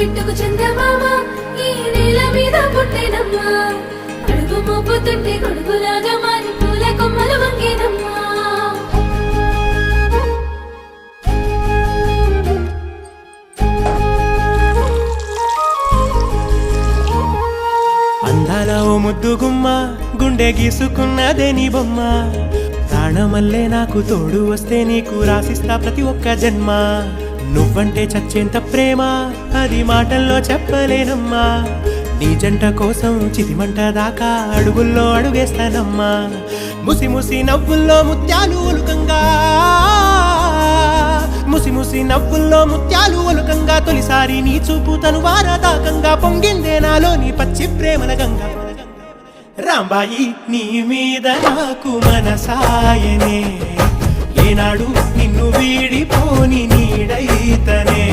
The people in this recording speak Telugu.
బిట్టుకు చందమామ ఈ నేల మీద పుట్టేనమ్మా అడుగు మోపుతుంటే గొడుగులాగా మారి పూల కొమ్మలు వంగేనమ్మా అందాల ఓ ముద్దు గుమ్మ గుండె గీసుకున్నదే నీ బొమ్మ ప్రాణమల్లే నాకు తోడు వస్తే నీకు రాసిస్తా ప్రతి ఒక్క జన్మ నువ్వంటే చచ్చేంత ప్రేమ అది మాటల్లో చెప్పలేనమ్మా నీ జంట కోసం చితిమంట దాకా అడుగుల్లో అడుగేస్తానమ్మా ముసి ముసి నవ్వుల్లో ముత్యాలు ఒలుకంగా ముసి ముసి నవ్వుల్లో ముత్యాలు ఒలుకంగా తొలిసారి నీ చూపు తను వారదాకంగా పొంగిందే నాలో నీ పచ్చి ప్రేమల గంగా రాంబాయి నీ మీద నాకు మనసాయనే ఏనాడు నిన్ను వీడిపోని నీడైతనే